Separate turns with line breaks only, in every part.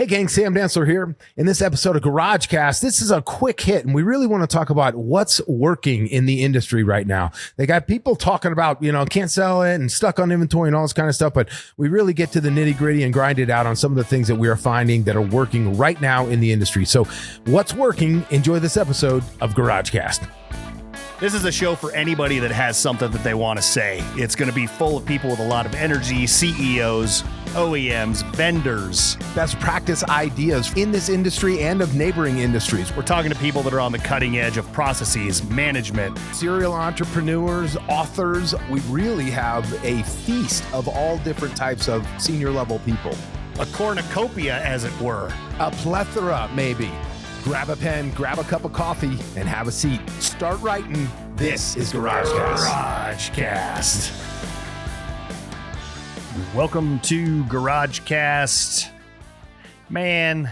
Hey gang, Sam Dantzler here. In this episode of GarageCast, this is a quick hit, and we really want to talk about what's working in the industry right now. They got people talking about, can't sell it and stuck on inventory and all this kind of stuff, but we really get to the nitty gritty and grind it out on some of the things that we are finding that are working right now in the industry. So what's working? Enjoy this episode of GarageCast.
This is a show for anybody that has something that they want to say. It's going to be full of people with a lot of energy, CEOs, OEMs, vendors.
Best practice ideas in this industry and of neighboring industries.
We're talking to people that are on the cutting edge of processes, management.
Serial entrepreneurs, authors. We really have a feast of all different types of senior level people.
A cornucopia, as it were.
A plethora, maybe. Grab a pen, grab a cup of coffee, and have a seat. Start writing. This is GarageCast.
GarageCast. Welcome to GarageCast. Man,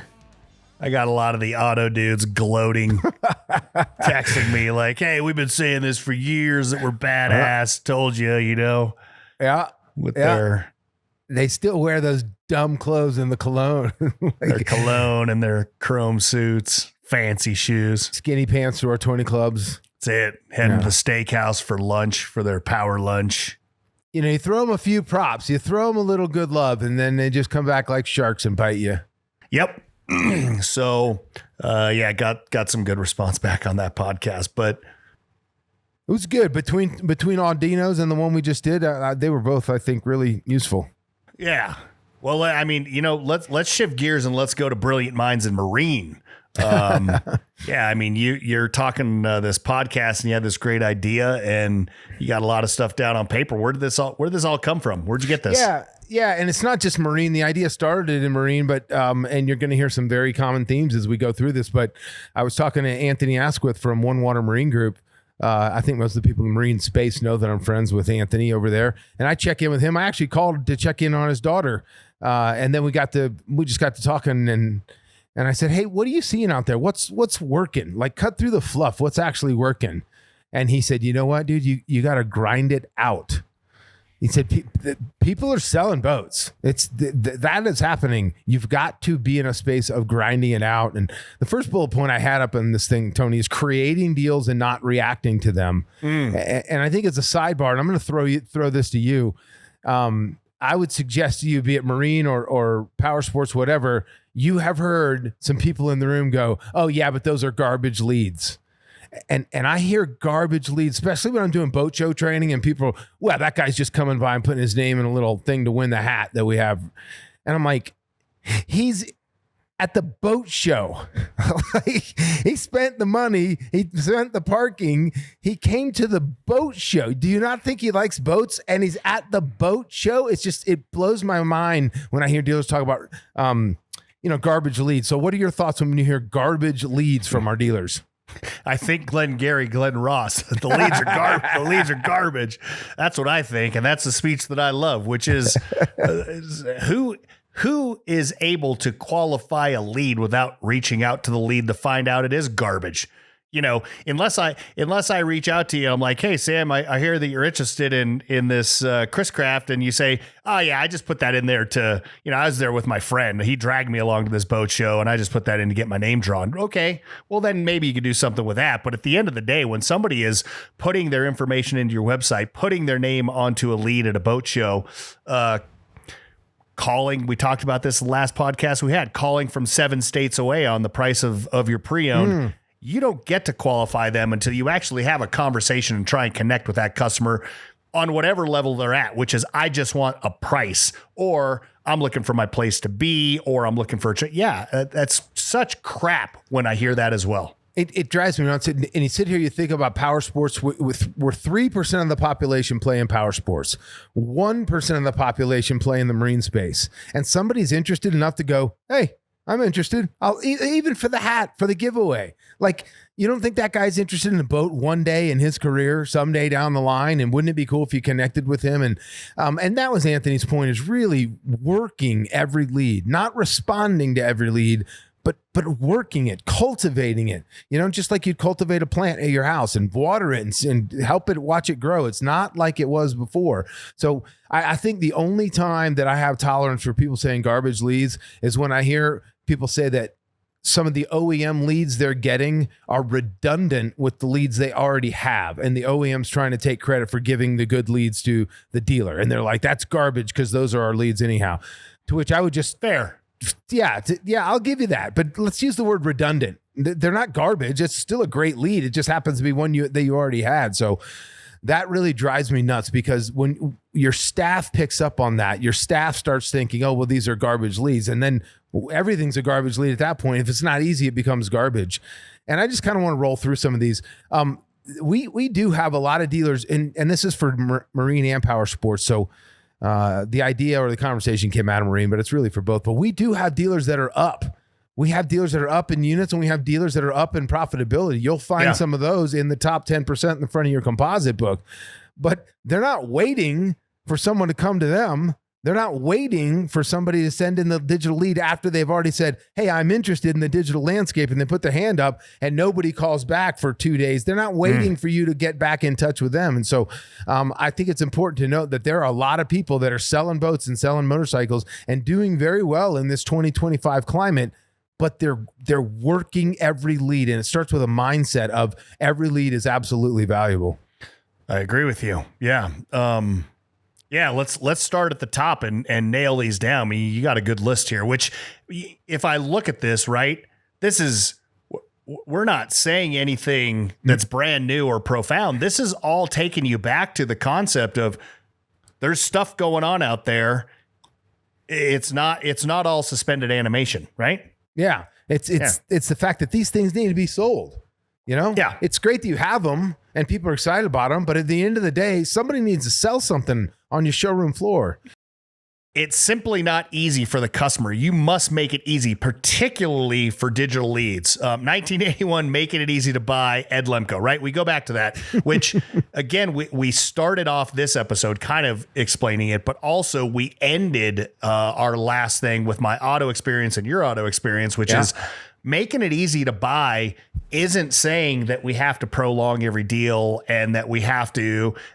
I got a lot of the auto dudes gloating, texting me like, hey, we've been saying this for years that we're badass. Told you,
Yeah. They still wear those dumb clothes in the cologne.
Their cologne and their chrome suits, fancy shoes.
Skinny pants to our 20 clubs.
That's it. Heading to the steakhouse for lunch, for their power lunch.
You throw them a few props. You throw them a little good love, and then they just come back like sharks and bite you.
Yep. So, got some good response back on that podcast, but
it was good. Between Audino's and the one we just did, they were both, I think, really useful.
Yeah. Well, I mean, let's shift gears and let's go to Brilliant Minds in Marine. You're talking this podcast and you had this great idea and you got a lot of stuff down on paper. Where did this all come from? Where'd you get this?
Yeah. And it's not just Marine. The idea started in Marine, but, and you're going to hear some very common themes as we go through this, but I was talking to Anthony Asquith from One Water Marine Group. I think most of the people in marine space know that I'm friends with Anthony over there, and I check in with him. I actually called to check in on his daughter, and then we just got to talking, and I said, "Hey, what are you seeing out there? What's working? Like, cut through the fluff. What's actually working?" And he said, "You know what, dude? You got to grind it out." He said, people are selling boats. That is happening. You've got to be in a space of grinding it out. And the first bullet point I had up in this thing, Tony, is creating deals and not reacting to them. And I think it's a sidebar, and I'm going to throw this to you. I would suggest to you, be it Marine or power sports, whatever, you have heard some people in the room go, "Oh yeah, but those are garbage leads." And I hear garbage leads, especially when I'm doing boat show training and people, well, that guy's just coming by and putting his name in a little thing to win the hat that we have. And I'm like, he's at the boat show. He spent the money. He spent the parking. He came to the boat show. Do you not think he likes boats? And he's at the boat show. It blows my mind when I hear dealers talk about, garbage leads. So what are your thoughts when you hear garbage leads from our dealers?
I think Glenn Ross. The leads are garbage. That's what I think, and that's the speech that I love, which is who is able to qualify a lead without reaching out to the lead to find out it is garbage. Unless I reach out to you, I'm like, "Hey Sam, I hear that you're interested in this Chris Craft," and you say, "Oh yeah, I just put that in there to, I was there with my friend. He dragged me along to this boat show, and I just put that in to get my name drawn." Okay, well then maybe you could do something with that. But at the end of the day, when somebody is putting their information into your website, putting their name onto a lead at a boat show, calling, we talked about this the last podcast we had, calling from 7 states away on the price of your pre-owned. You don't get to qualify them until you actually have a conversation and try and connect with that customer on whatever level they're at, which is, I just want a price, or I'm looking for my place to be, or I'm looking for that's such crap when I hear that as well.
It drives me nuts. And you sit here, you think about power sports we're 3% of the population play in power sports. 1% of the population play in the marine space. And somebody's interested enough to go, "Hey, I'm interested. I'll even for the hat, for the giveaway." Like, you don't think that guy's interested in a boat one day in his career, someday down the line? And wouldn't it be cool if you connected with him? And that was Anthony's point, is really working every lead, not responding to every lead, but working it, cultivating it, just like you'd cultivate a plant at your house and water it and help it, watch it grow. It's not like it was before. So I think the only time that I have tolerance for people saying garbage leads is when I hear people say that some of the OEM leads they're getting are redundant with the leads they already have. And the OEM's trying to take credit for giving the good leads to the dealer. And they're like, that's garbage because those are our leads anyhow. To which I would just, yeah, I'll give you that. But let's use the word redundant. They're not garbage. It's still a great lead. It just happens to be one that you already had. So that really drives me nuts, because when your staff picks up on that, your staff starts thinking, oh, well, these are garbage leads. And then everything's a garbage lead at that point. If it's not easy, it becomes garbage. And I just kind of want to roll through some of these. We do have a lot of dealers, and this is for marine and power sports. So the idea or the conversation came out of marine, but it's really for both. But we do have dealers that are up. We have dealers that are up in units, and we have dealers that are up in profitability. You'll find some of those in the top 10% in the front of your composite book, but they're not waiting for someone to come to them. They're not waiting for somebody to send in the digital lead after they've already said, hey, I'm interested in the digital landscape, and they put their hand up and nobody calls back for 2 days. They're not waiting for you to get back in touch with them. And so I think it's important to note that there are a lot of people that are selling boats and selling motorcycles and doing very well in this 2025 climate, but they're working every lead. And it starts with a mindset of every lead is absolutely valuable.
I agree with you. Yeah. Yeah, let's start at the top and nail these down. I mean, you got a good list here, which if I look at this, right, we're not saying anything that's brand new or profound. This is all taking you back to the concept of there's stuff going on out there. It's not all suspended animation, right?
Yeah. It's the fact that these things need to be sold. You know, it's great that you have them and people are excited about them, but at the end of the day, somebody needs to sell something on your showroom floor.
It's simply not easy for the customer. You must make it easy, particularly for digital leads. 1981, making it easy to buy, Ed Lemko, right? We go back to that, which again, we started off this episode kind of explaining it, but also we ended our last thing with my auto experience and your auto experience, which is making it easy to buy isn't saying that we have to prolong every deal and that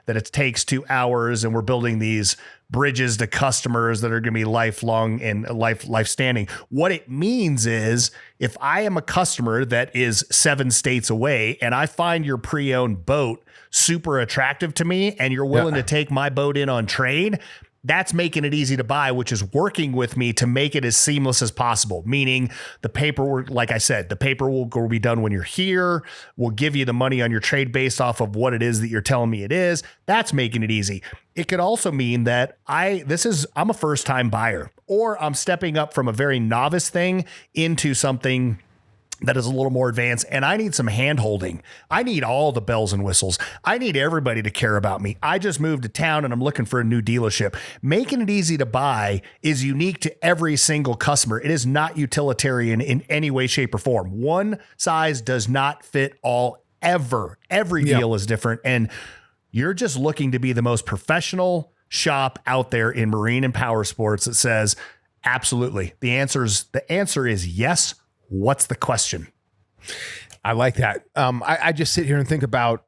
it takes 2 hours and we're building these bridges to customers that are going to be lifelong and life standing. What it means is if I am a customer that is 7 states away and I find your pre-owned boat super attractive to me and you're willing to take my boat in on trade, that's making it easy to buy, which is working with me to make it as seamless as possible. Meaning the paperwork, like I said, the paperwork will be done when you're here. We'll give you the money on your trade based off of what it is that you're telling me it is. That's making it easy. It could also mean that I'm a first time buyer, or I'm stepping up from a very novice thing into something that is a little more advanced, and I need some hand holding. I need all the bells and whistles. I need everybody to care about me. I just moved to town and I'm looking for a new dealership. Making it easy to buy is unique to every single customer. It is not utilitarian in any way, shape, or form. One size does not fit all ever. Every deal is different, and you're just looking to be the most professional shop out there in marine and power sports that says, absolutely. The answer is yes. What's the question?
I like that. I just sit here and think about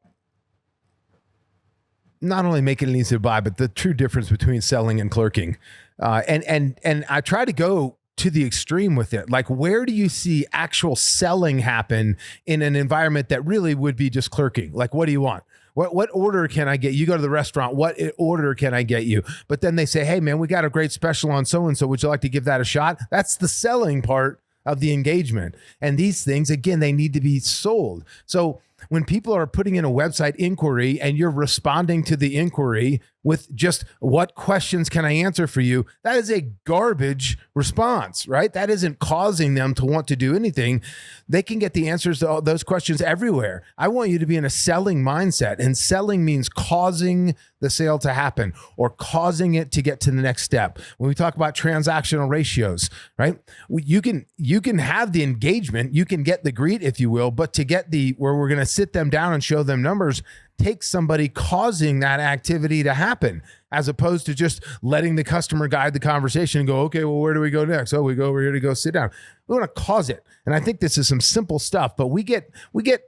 not only making it easy to buy, but the true difference between selling and clerking. And I try to go to the extreme with it. Like, where do you see actual selling happen in an environment that really would be just clerking? Like, what do you want? What order can I get? You go to the restaurant, what order can I get you? But then they say, hey man, we got a great special on so-and-so. Would you like to give that a shot? That's the selling part of the engagement. And these things, again, they need to be sold. So when people are putting in a website inquiry and you're responding to the inquiry with just what questions can I answer for you, that is a garbage response, right? That isn't causing them to want to do anything. They can get the answers to all those questions everywhere. I want you to be in a selling mindset, and selling means causing the sale to happen or causing it to get to the next step. When we talk about transactional ratios, right? You can have the engagement, you can get the greet, if you will, but to get where we're going to sit them down and show them numbers takes somebody causing that activity to happen, as opposed to just letting the customer guide the conversation and go, okay, well, where do we go next? Oh, we go over here to go sit down. We want to cause it. And I think this is some simple stuff, but we get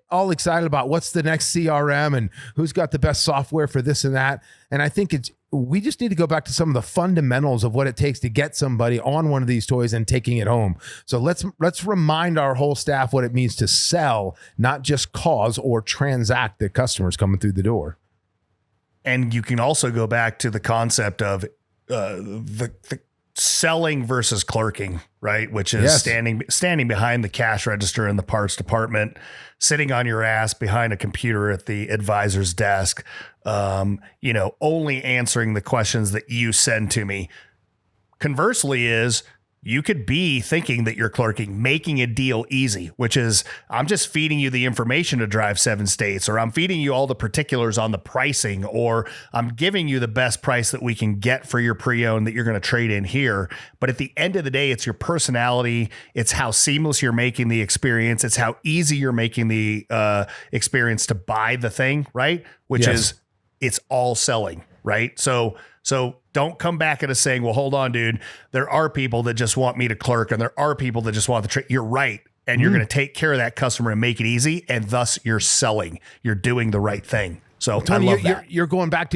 all excited about what's the next CRM and who's got the best software for this and that. And I think we just need to go back to some of the fundamentals of what it takes to get somebody on one of these toys and taking it home. So let's remind our whole staff what it means to sell, not just cause or transact the customers coming through the door.
And you can also go back to the concept of the selling versus clerking, right? Which is standing behind the cash register in the parts department, sitting on your ass behind a computer at the advisor's desk, only answering the questions that you send to me. Conversely is, you could be thinking that you're clerking, making a deal easy, which is, I'm just feeding you the information to drive 7 states, or I'm feeding you all the particulars on the pricing, or I'm giving you the best price that we can get for your pre-owned that you're going to trade in here. But at the end of the day, it's your personality. It's how seamless you're making the experience. It's how easy you're making the experience to buy the thing, right? Which is, it's all selling, right? So don't come back at us saying, well, hold on, dude. There are people that just want me to clerk, and there are people that just want the trade. You're right. And you're going to take care of that customer and make it easy. And thus you're selling. You're doing the right thing. So
Tony,
I love that.
You're going back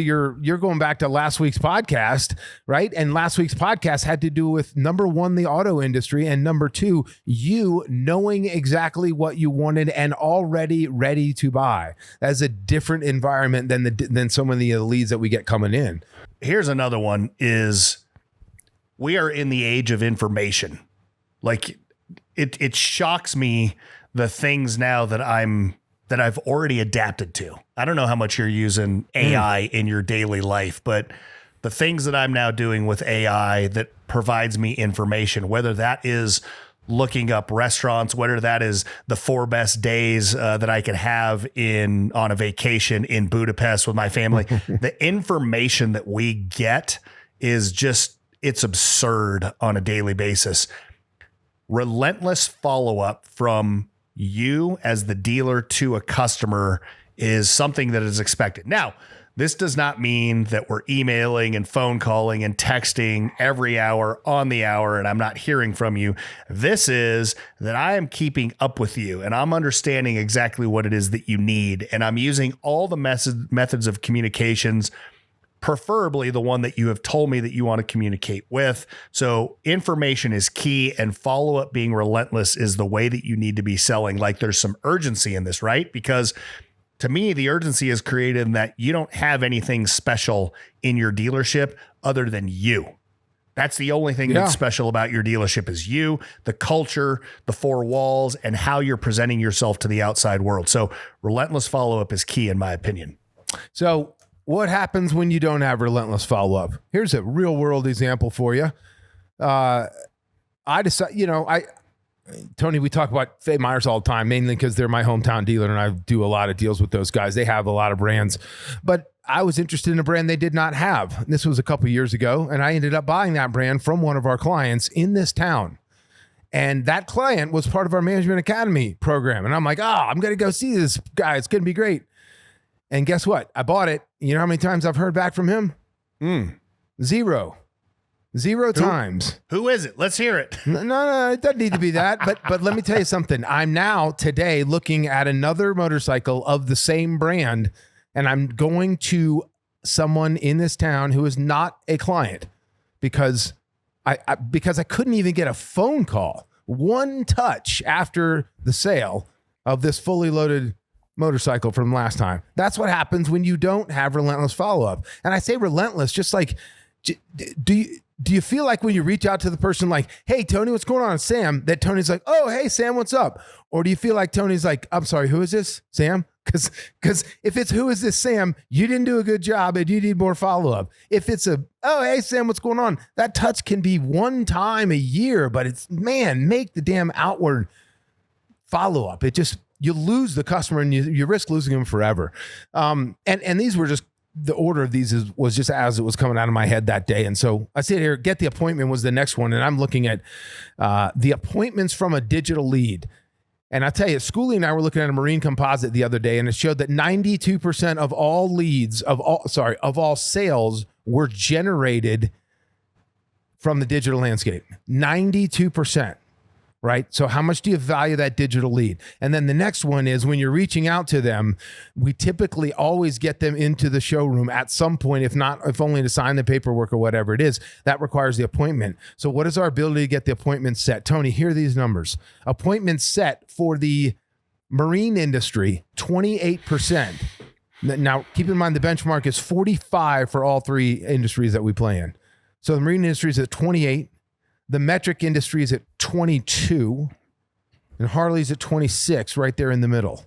to last week's podcast, right? And last week's podcast had to do with, number one, the auto industry, and number two, you knowing exactly what you wanted and already ready to buy. That's a different environment than so many of the leads that we get coming in.
Here's another one is, we are in the age of information. Like it shocks me, the things now that I've already adapted to. I don't know how much you're using AI in your daily life, but the things that I'm now doing with AI that provides me information, whether that is looking up restaurants, whether that is the 4 best days that I could have on a vacation in Budapest with my family, the information that we get is just, it's absurd on a daily basis. Relentless follow-up from you as the dealer to a customer is something that is expected. Now, this does not mean that we're emailing and phone calling and texting every hour on the hour and I'm not hearing from you. This is that I am keeping up with you and I'm understanding exactly what it is that you need. And I'm using all the methods of communications, preferably the one that you have told me that you want to communicate with. So information is key, and follow-up, being relentless, is the way that you need to be selling. Like, there's some urgency in this, right? Because to me, the urgency is created in that you don't have anything special in your dealership other than you. That's the only thing that's special about your dealership is you, the culture, the 4 walls, and how you're presenting yourself to the outside world. So relentless follow-up is key, in my opinion.
So what happens when you don't have relentless follow-up? Here's a real world example for you. I decided, Tony, we talk about Fay Myers all the time, mainly because they're my hometown dealer and I do a lot of deals with those guys. They have a lot of brands, but I was interested in a brand they did not have. This was a couple of years ago, and I ended up buying that brand from one of our clients in this town. And that client was part of our Management Academy program. And I'm like, I'm going to go see this guy. It's going to be great. And guess what? I bought it. You know how many times I've heard back from him? Zero times. Who is it? Let's hear it. No, it doesn't need to be that. But let me tell you something. I'm now today looking at another motorcycle of the same brand, and I'm going to someone in this town who is not a client because I couldn't even get a phone call, one touch after the sale of this fully loaded motorcycle from last time. That's what happens when you don't have relentless follow-up. And I say relentless, just like, do you feel like when you reach out to the person like, hey, Tony, what's going on, Sam? That Tony's like, oh, hey, Sam, what's up? Or do you feel like Tony's like, I'm sorry, who is this, Sam? Because if it's who is this, Sam, you didn't do a good job and you need more follow-up. If it's oh, hey, Sam, what's going on? That touch can be one time a year, but it's, make the damn outward follow-up. It just, you lose the customer and you risk losing them forever. And these were just, the order of these was just as it was coming out of my head that day. And so I sit here, get the appointment was the next one. And I'm looking at the appointments from a digital lead. And I tell you, Schoolie and I were looking at a marine composite the other day, and it showed that 92% of all leads, of all sales were generated from the digital landscape. 92%. Right? So how much do you value that digital lead? And then the next one is when you're reaching out to them, we typically always get them into the showroom at some point, if only to sign the paperwork or whatever it is. That requires the appointment. So what is our ability to get the appointment set? Tony, here are these numbers. Appointment set for the marine industry, 28%. Now, keep in mind the benchmark is 45 for all three industries that we play in. So the marine industry is at 28. The metric industry is at 22, and Harley's at 26, right there in the middle.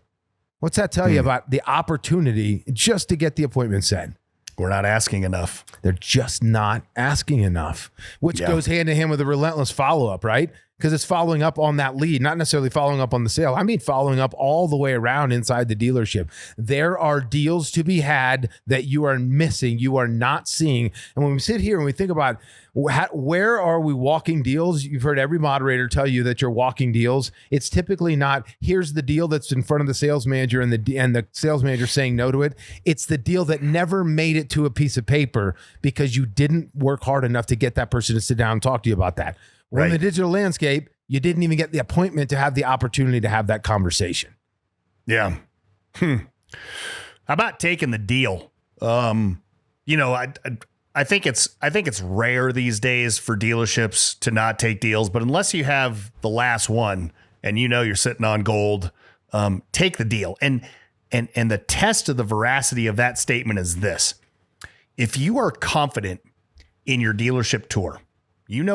What's that tell you about the opportunity just to get the appointment set?
We're not asking enough.
They're just not asking enough, which goes hand in hand with the relentless follow-up, right? Because it's following up on that lead, not necessarily following up on the sale. I mean, following up all the way around inside the dealership. There are deals to be had that you are missing, you are not seeing. And when we sit here and we think about where are we walking deals, you've heard every moderator tell you that you're walking deals. It's typically not, here's the deal that's in front of the sales manager and the sales manager saying no to it. It's the deal that never made it to a piece of paper because you didn't work hard enough to get that person to sit down and talk to you about that. Well, in the digital landscape, you didn't even get the appointment to have the opportunity to have that conversation.
Yeah. How about taking the deal? I think it's rare these days for dealerships to not take deals, but unless you have the last one and you're sitting on gold, take the deal. And the test of the veracity of that statement is this. If you are confident in your dealership tour,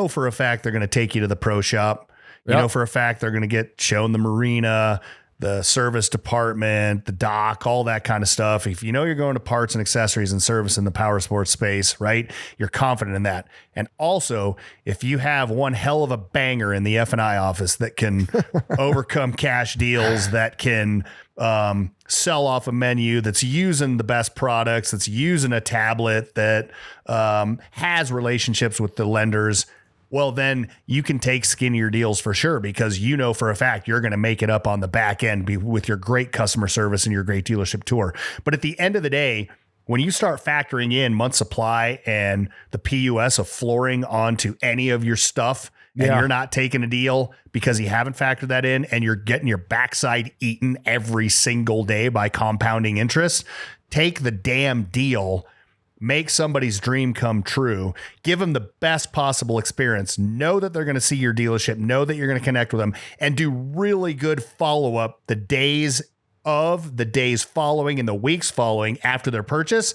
for a fact they're going to take you to the pro shop. You know for a fact they're going to get shown the marina, the service department, the dock, all that kind of stuff. If you're going to parts and accessories and service in the power sports space, right? You're confident in that. And also, if you have one hell of a banger in the F&I office that can overcome cash deals, that can sell off a menu, that's using the best products, that's using a tablet, that has relationships with the lenders, well, then you can take skinnier deals for sure, because for a fact you're going to make it up on the back end with your great customer service and your great dealership tour. But at the end of the day, when you start factoring in month supply and the PUS of flooring onto any of your stuff, and you're not taking a deal because you haven't factored that in, and you're getting your backside eaten every single day by compounding interest, take the damn deal. Make somebody's dream come true. Give them the best possible experience. Know that they're going to see your dealership. Know that you're going to connect with them, and do really good follow-up the days following, and the weeks following after their purchase,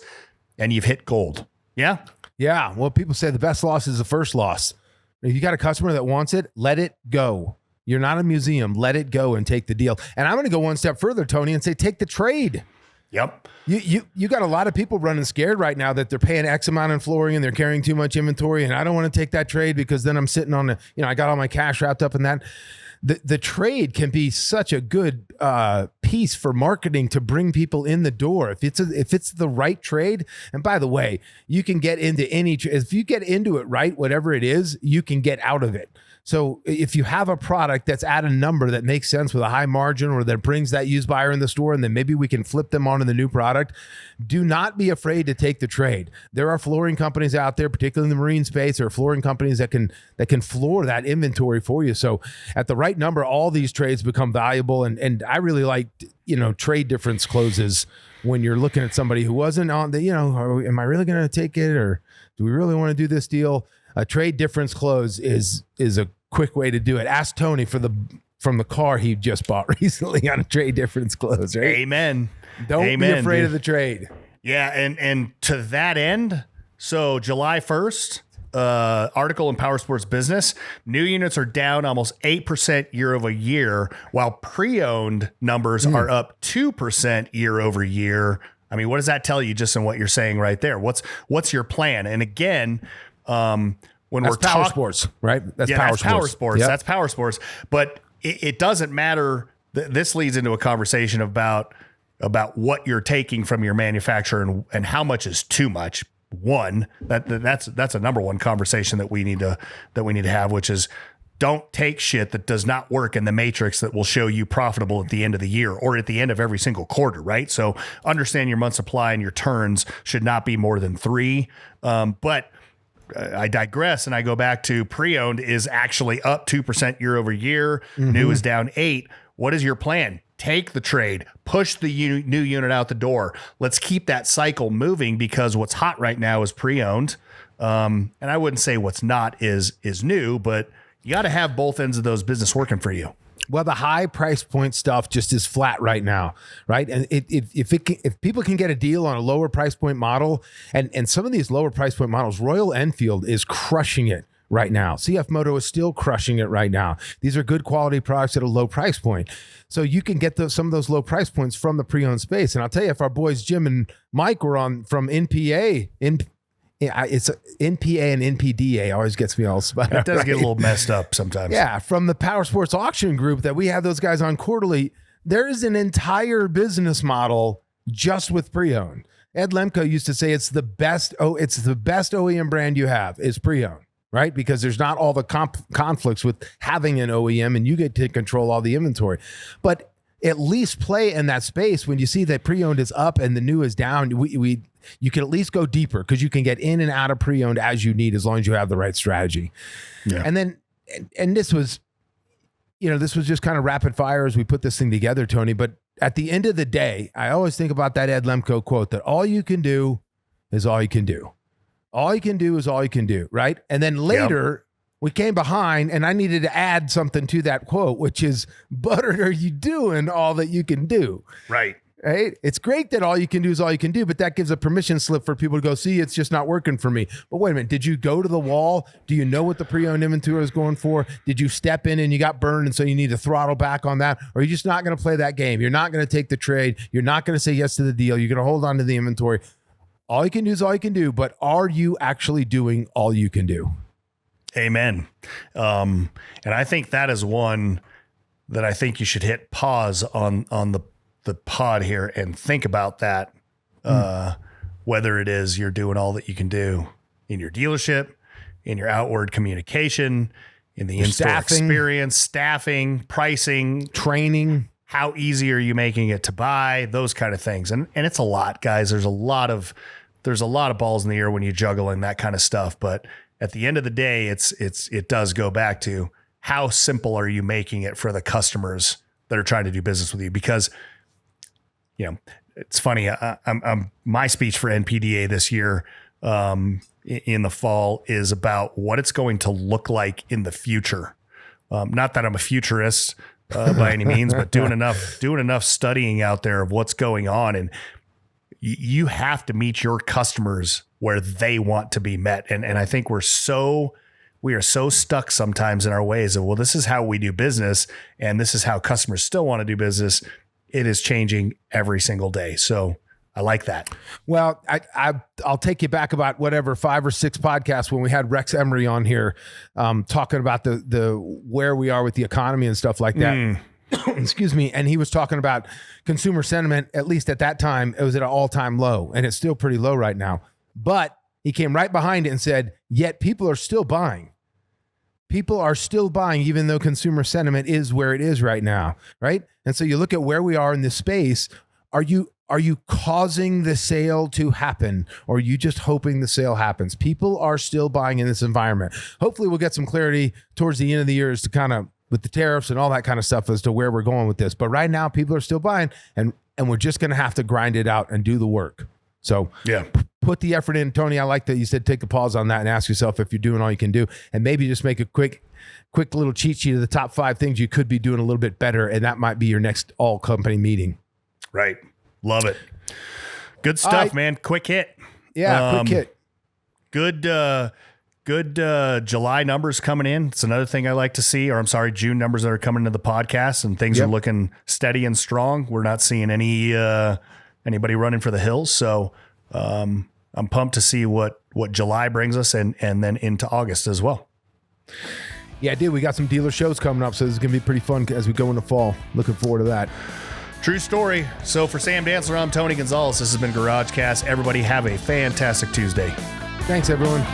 and you've hit gold. Yeah?
Yeah. Well, people say the best loss is the first loss. If you got a customer that wants it, let it go. You're not a museum. Let it go and take the deal. And I'm going to go one step further, Tony, and say take the trade.
Yep.
You got a lot of people running scared right now that they're paying X amount in flooring and they're carrying too much inventory, and I don't want to take that trade because then I'm sitting on I got all my cash wrapped up in that. The trade can be such a good piece for marketing to bring people in the door if it's the right trade. And by the way, you can get into if you get into it right, whatever it is, you can get out of it. So if you have a product that's at a number that makes sense with a high margin, or that brings that used buyer in the store, and then maybe we can flip them onto the new product, do not be afraid to take the trade. There are flooring companies out there, particularly in the marine space. There are flooring companies that can floor that inventory for you. So at the right number, all these trades become valuable. And I really like, trade difference closes when you're looking at somebody who wasn't on the, am I really going to take it, or do we really want to do this deal? A trade difference close is a quick way to do it. Ask Tony from the car he just bought recently on a trade difference close, right?
Amen.
Don't be afraid of the trade.
Yeah, and to that end, so July 1st, article in Power Sports Business, new units are down almost 8% year over year, while pre-owned numbers are up 2% year over year. I mean, what does that tell you just in what you're saying right there? What's your plan? And again, when
that's
we're
power sports, right? That's power sports.
Yep. That's power sports. But it doesn't matter. This leads into a conversation about what you're taking from your manufacturer and how much is too much. One, that's a number one conversation that we need to have, which is Don't take shit that does not work in the matrix that will show you profitable at the end of the year or at the end of every single quarter, right? So understand your month supply and your turns should not be more than 3. But I digress and I go back to pre-owned is actually up 2% year over year. New is down 8. What is your plan? Take the trade, push the new unit out the door. Let's keep that cycle moving because what's hot right now is pre-owned. And I wouldn't say what's not is new, but you got to have both ends of those business working for you.
Well, the high price point stuff just is flat right now, right? And if people can get a deal on a lower price point model, and some of these lower price point models, Royal Enfield is crushing it right now. CF Moto is still crushing it right now. These are good quality products at a low price point. So you can get some of those low price points from the pre-owned space. And I'll tell you, if our boys Jim and Mike were on from NPA, it's NPA and NPDA always gets me all spun up.
It does get a little messed up sometimes.
Yeah, from the Power Sports Auction Group that we have those guys on quarterly, there is an entire business model just with pre-owned. Ed Lemko used to say it's the best OEM brand you have is pre-owned, right? Because there's not all the conflicts with having an OEM and you get to control all the inventory. But at least play in that space when you see that pre-owned is up and the new is down. You can at least go deeper because you can get in and out of pre-owned as you need as long as you have the right strategy. Yeah. And then, and this was just kind of rapid fire as we put this thing together, Tony. But at the end of the day, I always think about that Ed Lemko quote that all you can do is all you can do. All you can do is all you can do, right? And then later, we came behind and I needed to add something to that quote, which is, but are you doing all that you can do?
Right.
Right? It's great that all you can do is all you can do, but that gives a permission slip for people to go, see, it's just not working for me. But wait a minute, did you go to the wall? Do you know what the pre-owned inventory is going for? Did you step in and you got burned and so you need to throttle back on that? Or are you just not going to play that game? You're not going to take the trade. You're not going to say yes to the deal. You're going to hold on to the inventory. All you can do is all you can do, but are you actually doing all you can do?
Amen. And I think that is one that I think you should hit pause on the pod here and think about that. Whether it is you're doing all that you can do in your dealership, in your outward communication, in the in-store experience, staffing, pricing,
training,
how easy are you making it to buy, those kind of things. And it's a lot, guys. There's a lot of balls in the air when you juggle in that kind of stuff. But at the end of the day, it does go back to how simple are you making it for the customers that are trying to do business with you? Because, it's funny. I'm my speech for NPDA this year in the fall is about what it's going to look like in the future. Not that I'm a futurist by any means, but doing enough studying out there of what's going on, and you have to meet your customers where they want to be met. And I think we are so stuck sometimes in our ways of, well, this is how we do business and this is how customers still want to do business. It is changing every single day. So I like that.
Well, I'll take you back about 5 or 6 podcasts when we had Rex Emery on here talking about the where we are with the economy and stuff like that. Excuse me. And he was talking about consumer sentiment, at least at that time, it was at an all-time low, and it's still pretty low right now. But he came right behind it and said, yet people are still buying. People are still buying, even though consumer sentiment is where it is right now, right? And so you look at where we are in this space. Are you causing the sale to happen, or are you just hoping the sale happens? People are still buying in this environment. Hopefully we'll get some clarity towards the end of the year as to kind of with the tariffs and all that kind of stuff as to where we're going with this. But right now people are still buying, and we're just going to have to grind it out and do the work. So
yeah,
put the effort in. Tony, I like that you said take a pause on that and ask yourself if you're doing all you can do, and maybe just make a quick little cheat sheet of the top 5 things you could be doing a little bit better. And that might be your next all company meeting.
Right. Love it. Good stuff, man. Quick hit.
Yeah. Quick hit.
Good July numbers coming in. It's another thing I like to see, or I'm sorry, June numbers that are coming into the podcast, and things are looking steady and strong. We're not seeing anybody running for the hills. So I'm pumped to see what July brings us and then into August as well.
Yeah, dude, we got some dealer shows coming up, so this is going to be pretty fun as we go into fall. Looking forward to that.
True story. So for Sam Dantzler, I'm Tony Gonzalez. This has been GarageCast. Everybody have a fantastic Tuesday.
Thanks, everyone.